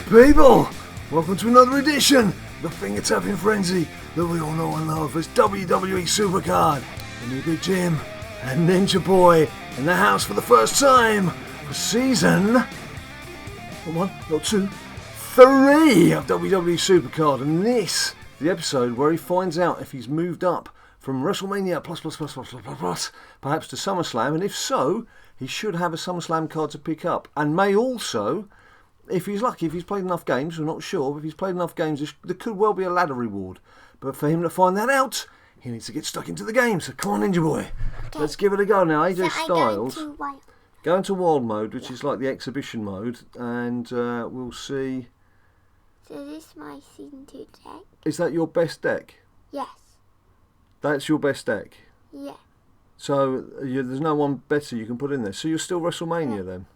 People, welcome to another edition of the Finger Tapping Frenzy that we all know and love as WWE SuperCard. The new Big Jim and Ninja Boy in the house for the first time for season not 1, not 2, 3 of WWE SuperCard, and this is the episode where he finds out if he's moved up from WrestleMania plus perhaps to SummerSlam, and if so, he should have a SummerSlam card to pick up, and may also, if he's lucky, if he's played enough games, we're not sure, but if he's played enough games, there could well be a ladder reward. But for him to find that out, he needs to get stuck into the game. So come on, Ninja Boy. Okay. Let's give it a go now. AJ Styles. Go into wild mode, which is like the exhibition mode, and we'll see. So this is my season 2 deck. Is that your best deck? Yes. That's your best deck? Yeah. So there's no one better you can put in there. So you're still WrestleMania then?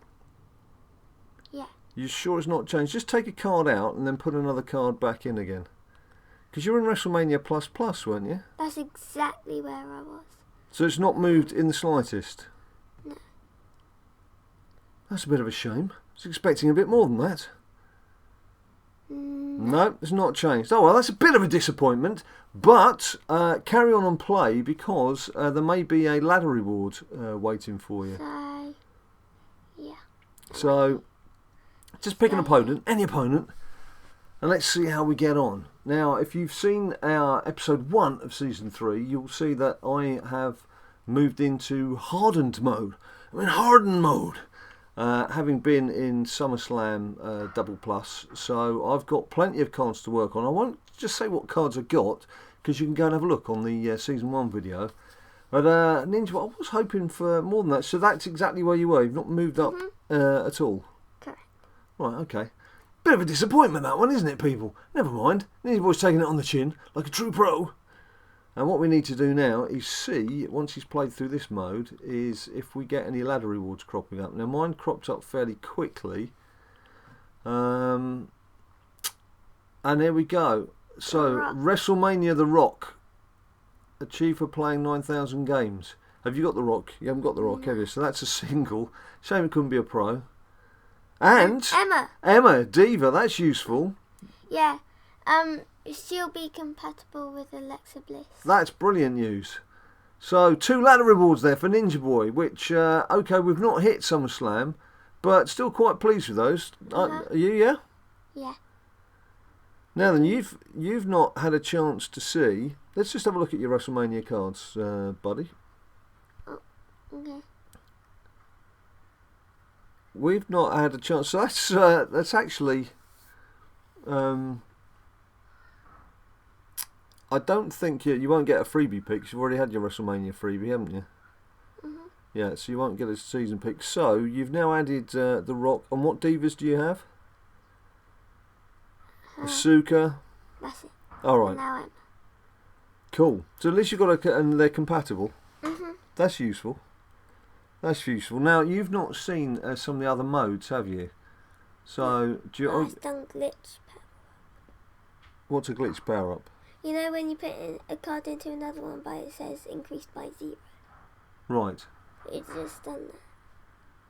Yeah. You sure it's not changed? Just take a card out and then put another card back in again. Because you're in WrestleMania plus, weren't you? That's exactly where I was. So it's not moved in the slightest? No. That's a bit of a shame. I was expecting a bit more than that. No, it's not changed. Oh, well, that's a bit of a disappointment. But carry on and play, because there may be a ladder reward waiting for you. So, yeah. So, just pick an opponent, any opponent, and let's see how we get on. Now, if you've seen our episode 1 of season 3, you'll see that I have moved into hardened mode. I'm in hardened mode. Having been in SummerSlam Double Plus, so I've got plenty of cards to work on. I won't just say what cards I got, because you can go and have a look on the Season 1 video. But Ninja, I was hoping for more than that, so that's exactly where you were. You've not moved up at all? Correct. Right, okay. Bit of a disappointment, that one, isn't it, people? Never mind. Ninja Boy's taking it on the chin, like a true pro. And what we need to do now is see, once he's played through this mode, is if we get any ladder rewards cropping up. Now, mine cropped up fairly quickly. And there we go. So, WrestleMania The Rock. Achieved for playing 9,000 games. Have you got The Rock? You haven't got The Rock, have you? So that's a single. Shame it couldn't be a pro. And Emma, Diva, that's useful. Yeah. She'll be compatible with Alexa Bliss. That's brilliant news. So, 2 ladder rewards there for Ninja Boy, which, okay, we've not hit SummerSlam, but still quite pleased with those. Are you, yeah? Yeah. Now then, you've not had a chance to see. Let's just have a look at your WrestleMania cards, buddy. Oh, okay. We've not had a chance. So that's actually. I don't think you won't get a freebie pick, 'cause you've already had your WrestleMania freebie, haven't you? Yeah, so you won't get a season pick. So you've now added The Rock. And what divas do you have? Asuka. That's it. All right. Now I'm. Cool. So at least you've got and they're compatible. That's useful. That's useful. Now you've not seen some of the other modes, have you? So do you? I've done glitch power. What's a glitch power up? You know when you put a card into another one, but it says increased by 0. Right. It's just done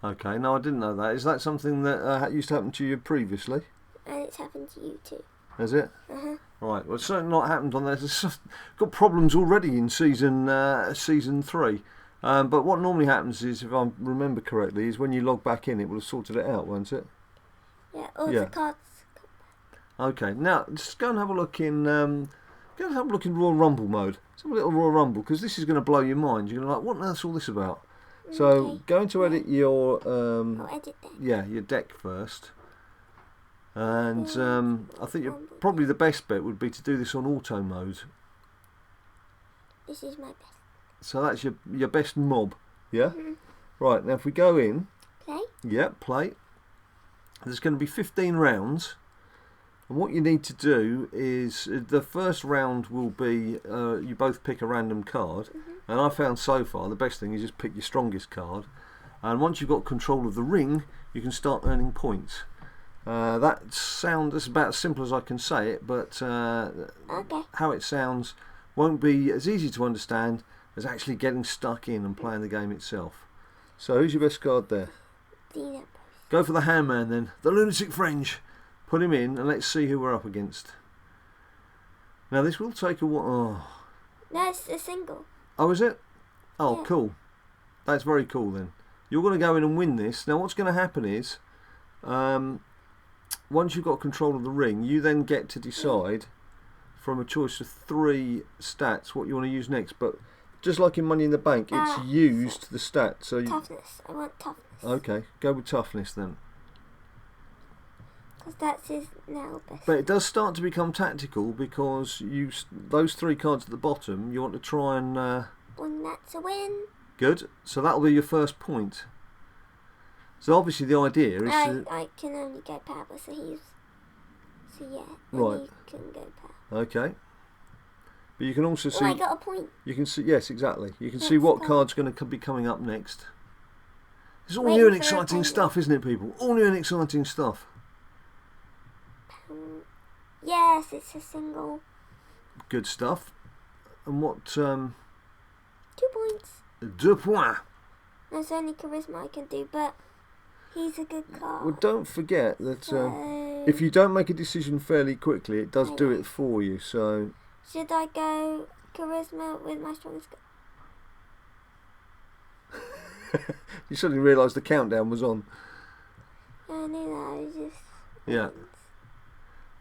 that. Okay. No, I didn't know that. Is that something that used to happen to you previously? And it's happened to you too. Has it? Right. Well, it's certainly not happened on there. It's got problems already in season 3. But what normally happens is, if I remember correctly, is when you log back in, it will have sorted it out, won't it? Yeah. All the cards. Okay. Now just go and have a look in. Go and have a look in Royal Rumble mode. Let's have a little Royal Rumble, because this is going to blow your mind. You're going to be like, what on earth's all this about? So go into edit your I'll edit that. Yeah, your deck first. And I think probably the best bet would be to do this on auto mode. This is my best. So that's your best mob, yeah? Right, now if we go in. Play? Yeah, play. There's going to be 15 rounds. And what you need to do is, the first round will be, you both pick a random card. And I found so far the best thing is just pick your strongest card. And once you've got control of the ring, you can start earning points. That's about as simple as I can say it, but how it sounds won't be as easy to understand as actually getting stuck in and playing the game itself. So who's your best card there? Dina. Go for the Handman then, the Lunatic Fringe. Put him in and let's see who we're up against. Now this will take a while. Oh. No, it's a single. Oh, is it? Oh, yeah. Cool. That's very cool then. You're going to go in and win this. Now what's going to happen is, once you've got control of the ring, you then get to decide from a choice of 3 stats what you want to use next. But just like in Money in the Bank, it's used the stats. So toughness. I want toughness. Okay, go with toughness then. Because that's his now best. But it does start to become tactical because those 3 cards at the bottom, you want to try and... Well, that's a win. Good. So that'll be your first point. So obviously the idea is... I can only go power, so he's... So yeah, right. He can go power. Okay. But you can also see... I got a point. You can see... Yes, exactly. You can Next see what card. card's going to be coming up next. It's all new and exciting stuff, isn't it, people? All new and exciting stuff. Yes, it's a single. Good stuff. And what... 2 points. 2 points. There's only charisma I can do, but he's a good card. Well, don't forget that So, if you don't make a decision fairly quickly, it does do it for you. So should I go charisma with my strongest card? you suddenly realised the countdown was on. I knew that. I was just... Yeah.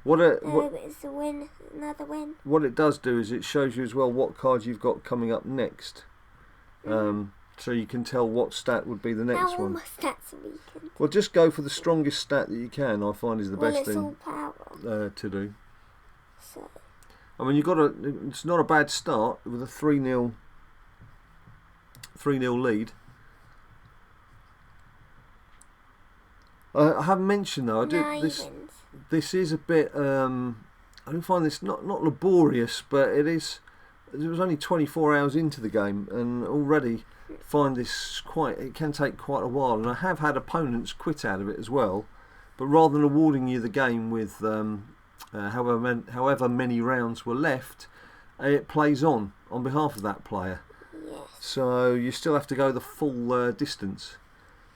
It's a win. Another win. What it does do is it shows you as well what cards you've got coming up next. So you can tell what stat would be the next all one. my stats are weakened. Well, just go for the strongest stat that you can. I find is the best it's thing all power. to do. So I mean, it's not a bad start with a 3-0 lead. I haven't mentioned though. This is a bit. I do find this not laborious, but it is. It was only 24 hours into the game, and already find this it can take quite a while. And I have had opponents quit out of it as well. But rather than awarding you the game with however many rounds were left, it plays on behalf of that player. yes. So you still have to go the full distance.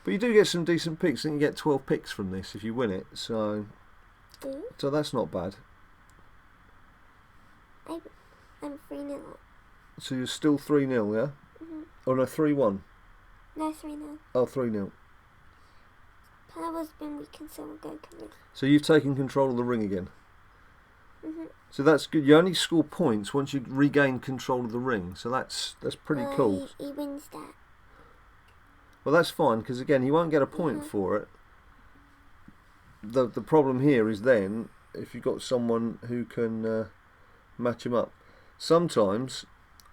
But you do get some decent picks. I think you get 12 picks from this if you win it. So that's not bad. I'm 3-0. So you're still 3-0, yeah? Oh no, 3-1. No, 3-0. Oh, 3-0. Power's been weakened, so we'll go charisma. So you've taken control of the ring again. So that's good. You only score points once you regain control of the ring. So that's pretty cool. He wins that. Well, that's fine because again, he won't get a point for it. The problem here is then if you've got someone who can match him up. Sometimes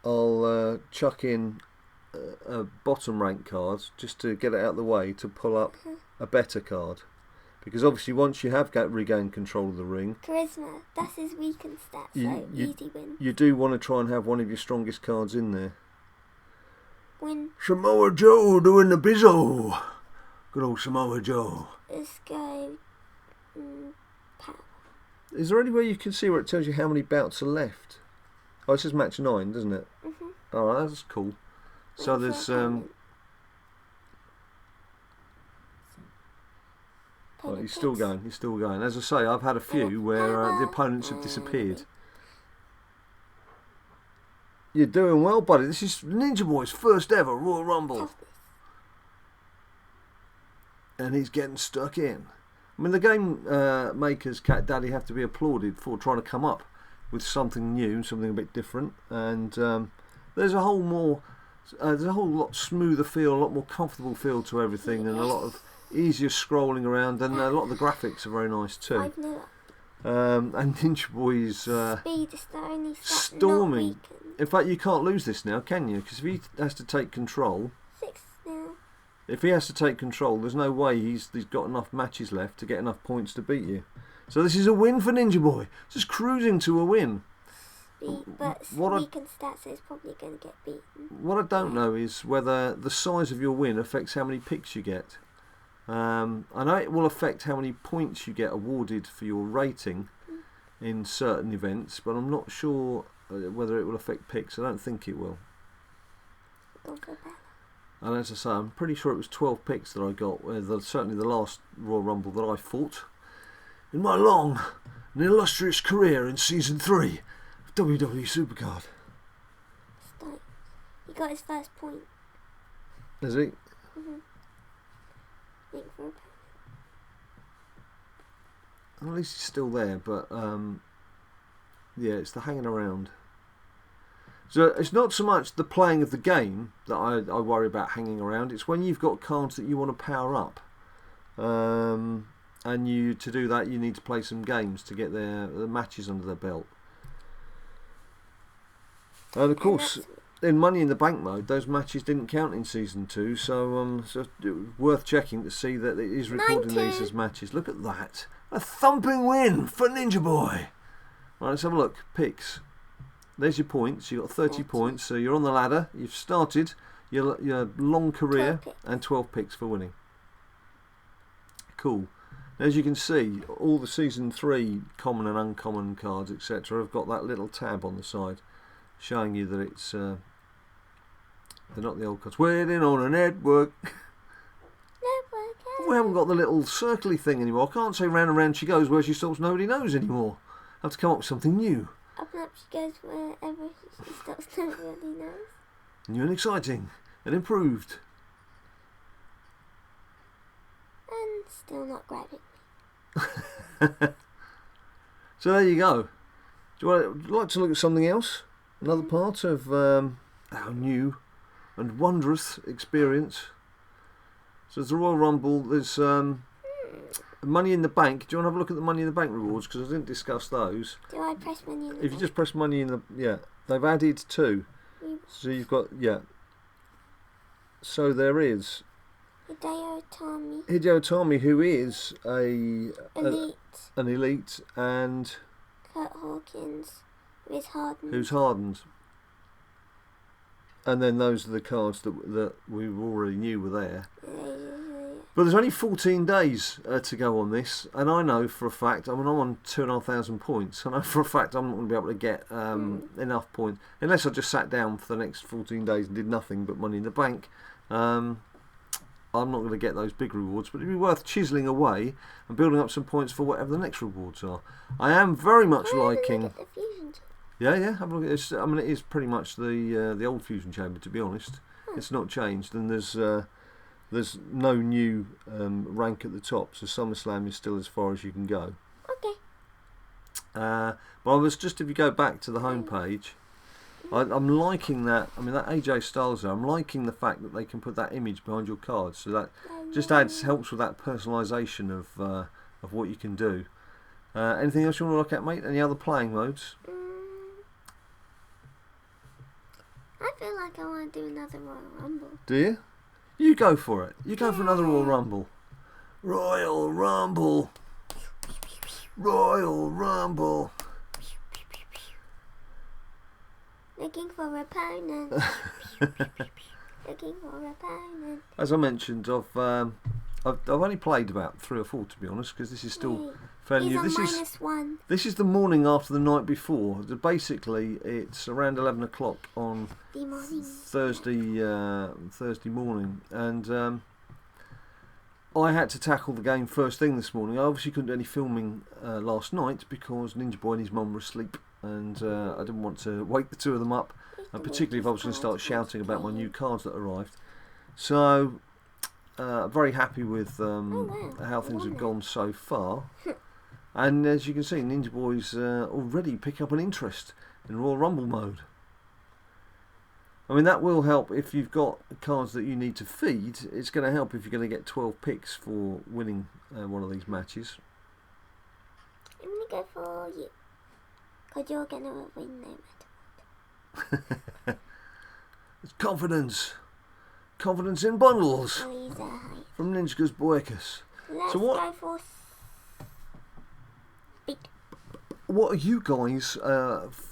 I'll chuck in a bottom rank card just to get it out of the way to pull up a better card, because obviously once you have regained control of the ring, charisma, that's his weakened stat, so easy win. You do want to try and have one of your strongest cards in there. Win. Samoa Joe doing the bizzo. Good old Samoa Joe. Let's go power. Is there any way you can see where it tells you how many bouts are left? Oh, it says match 9, doesn't it? Oh, that's cool. So there's oh, he's still going. He's still going. As I say, I've had a few where the opponents have disappeared. You're doing well, buddy. This is Ninja Boy's first ever Royal Rumble, and he's getting stuck in. I mean, the game makers, Cat Daddy, have to be applauded for trying to come up with something new, something a bit different. And there's a whole lot smoother feel, a lot more comfortable feel to everything, and a lot of easier scrolling around, and a lot of the graphics are very nice too. And Ninja Boy's speed is the only stat storming. not weakened. In fact, you can't lose this now, can you? Because if he has to take control, 6-0. if he has to take control, there's no way he's got enough matches left to get enough points to beat you. So this is a win for Ninja Boy. Just cruising to a win. But weakened stats is probably going to get beaten. What I don't know is whether the size of your win affects how many picks you get. I know it will affect how many points you get awarded for your rating in certain events, but I'm not sure whether it will affect picks. I don't think it will. And as I say, I'm pretty sure it was 12 picks that I got, certainly the last Royal Rumble that I fought. in my long and illustrious career in Season 3 of WWE SuperCard. Start. He got his first point. Is he? Think for a Well, at least he's still there, but yeah, it's the hanging around. So it's not so much the playing of the game that I worry about hanging around. It's when you've got cards that you want to power up, and to do that you need to play some games to get the matches under their belt. And of course, in Money in the Bank mode, those matches didn't count in Season 2, so it was worth checking to see that it is recording these as matches. Look at that. A thumping win for Ninja Boy. Right, let's have a look. Picks. There's your points. You've got 30 points, so you're on the ladder. You've started your long career and 12 picks for winning. Cool. As you can see, all the Season 3 common and uncommon cards, etc., have got that little tab on the side showing you that it's they're not the old cards. Waiting on a network. We haven't got the little circly thing anymore. I can't say round and round she goes where she stops nobody knows anymore. I have to come up with something new. Up and up she goes wherever she stops nobody knows. New and exciting and improved. And still not grabbing me. So there you go. Would you like to look at something else? Another part of our new and wondrous experience. So there's the Royal Rumble, there's Money in the Bank. Do you want to have a look at the Money in the Bank rewards? Because I didn't discuss those. Do I press Money in the Bank? If you just press Money in the... Yeah, they've added 2. So you've got... Yeah. So there is... Hideo Itami, who is an elite, and... Kurt Hawkins, who's hardened. Who's hardened. And then those are the cards that we already knew were there. But there's only 14 days to go on this, and I know for a fact, I'm on 2,500 points. I know for a fact I'm not going to be able to get enough points, unless I just sat down for the next 14 days and did nothing but Money in the Bank. I'm not going to get those big rewards, but it'd be worth chiselling away and building up some points for whatever the next rewards are. I am very much liking... Yeah, have a look at this. I mean, it is pretty much the old fusion chamber, to be honest. It's not changed, and there's no new rank at the top, so SummerSlam is still as far as you can go. Okay. But I was just, if you go back to the home page, I'm liking that. I mean, that AJ Styles there, I'm liking the fact that they can put that image behind your card, so that just helps with that personalisation of what you can do. Anything else you want to look at, mate? Any other playing modes? I feel like I want to do another Royal Rumble. Do you? You go for it. You go for another Royal Rumble. Royal Rumble. Royal Rumble. Looking for opponent. Looking for opponent. As I mentioned, I've only played about 3 or 4, to be honest, because this is still fairly new. -1. This is the morning after the night before. Basically, it's around 11 o'clock on Thursday morning, and I had to tackle the game first thing this morning. I obviously couldn't do any filming last night because Ninja Boy and his mum were asleep, and I didn't want to wake the two of them up, particularly if I was going to start shouting about my new cards that arrived. So, very happy with how things have gone so far. And as you can see, Ninja Boy's already picking up an interest in Royal Rumble mode. I mean, that will help if you've got cards that you need to feed. It's going to help if you're going to get 12 picks for winning one of these matches. I'm going to go for you, because you're going to win no matter what. It's confidence. Confidence in bundles. From Ninja's Boykas. Let's go for speed. What are you guys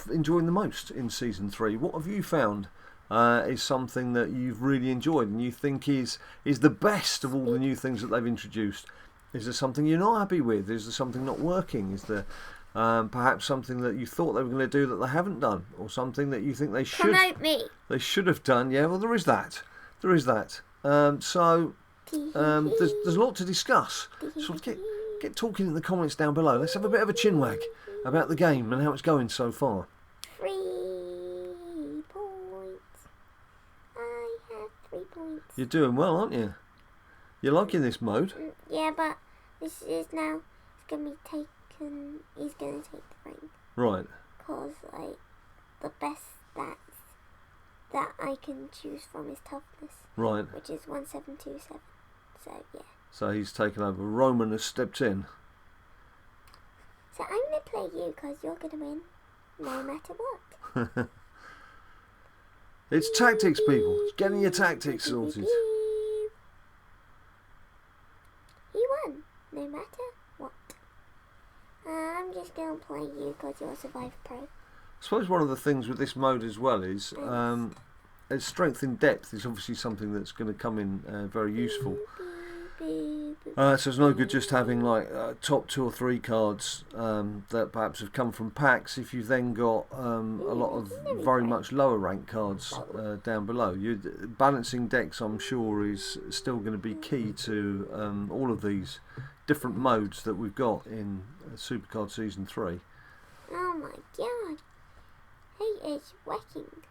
enjoying the most in Season 3? What have you found is something that you've really enjoyed and you think is the best of all the new things that they've introduced? Is there something you're not happy with? Is there something not working? Is there perhaps something that you thought they were going to do that they haven't done? Or something that you think they should have done? Yeah, well, there is that. There is that. So there's a lot to discuss. So get talking in the comments down below. Let's have a bit of a chinwag about the game and how it's going so far. 3 points. I have 3 points. You're doing well, aren't you? You're liking this mode? Yeah, but this is now, it's going to be taken, he's going to take the ring. Right. Because, like, the best stats that I can choose from is toughness. Right. Which is 1727. So, yeah. So he's taken over. Roman has stepped in. So I'm going to play you because you're going to win no matter what. It's tactics, people. It's getting your tactics sorted. He won no matter what. I'm just going to play you because you're Survivor Pro. I suppose one of the things with this mode as well is strength in depth is obviously something that's going to come in very useful. So it's no good just having like top 2 or 3 cards that perhaps have come from packs if you've then got a lot of very much lower rank cards down below. Balancing decks, I'm sure, is still going to be key to all of these different modes that we've got in SuperCard Season 3. Oh my god, he is working.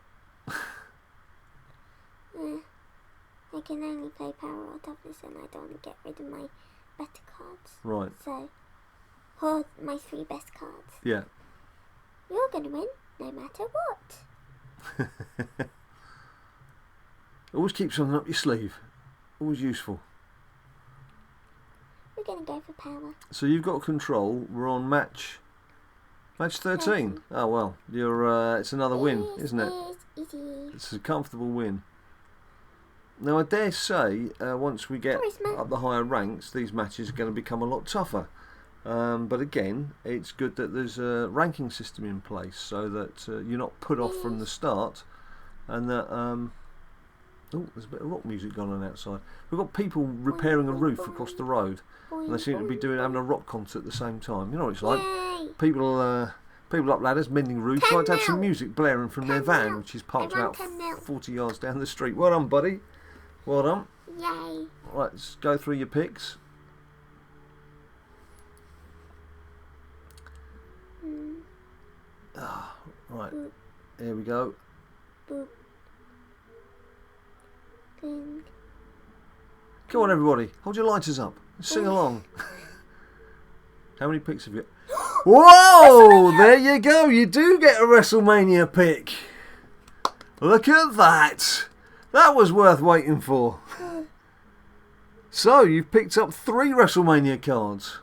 I can only play power or toughness and I don't want to get rid of my better cards. Right. So, hold my 3 best cards. Yeah. You're going to win no matter what. Always keep something up your sleeve. Always useful. We're going to go for power. So you've got control. We're on match 13. Oh well, you're. It's another win, isn't it? Easy. It's a comfortable win. Now I dare say, once we get up the higher ranks, these matches are going to become a lot tougher. But again, it's good that there's a ranking system in place so that you're not put off from the start, and that. Oh, there's a bit of rock music going on outside. We've got people repairing a roof across the road, and they seem to be having a rock concert at the same time. You know what it's like. People up ladders mending roofs like to have some music blaring from their van, which is parked about 40 yards down the street. Well done, buddy. Well done. Yay. Right, let's go through your picks. Right, here we go. Boop. Ding. Come on, everybody. Hold your lighters up and sing along. How many picks have you got? Whoa! There you go. You do get a WrestleMania pick. Look at that. That was worth waiting for. So, you've picked up 3 WrestleMania cards.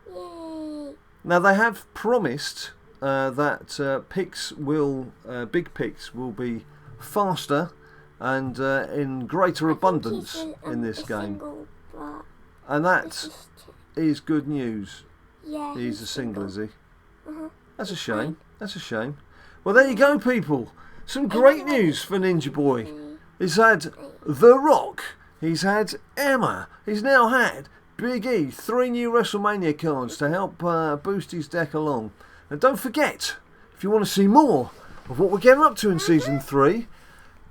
Yay. Now, they have promised that picks will, big picks will be faster and in greater abundance in this game. And that is good news. Yeah, he's a single, is he? That's a shame. Fine. That's a shame. Well, there you go, people. Some great news for Ninja Boy. He's had The Rock. He's had Emma. He's now had Big E. 3 new WrestleMania cards to help boost his deck along. And don't forget, if you want to see more of what we're getting up to in Season 3,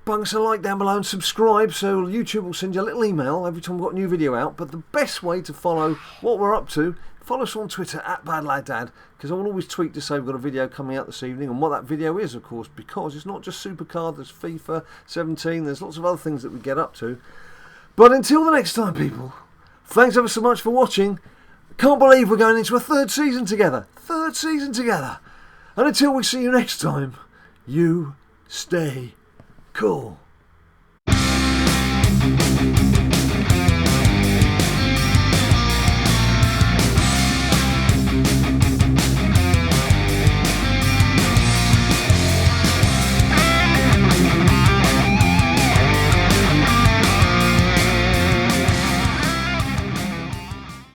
bung us a like down below and subscribe so YouTube will send you a little email every time we've got a new video out. But the best way to follow what we're up to, follow us on Twitter at BadLadDad, because I will always tweet to say we've got a video coming out this evening and what that video is, of course, because it's not just SuperCard, there's FIFA 17, there's lots of other things that we get up to. But until the next time, people, thanks ever so much for watching. Can't believe we're going into a 3rd season together. 3rd season together. And until we see you next time, you stay cool.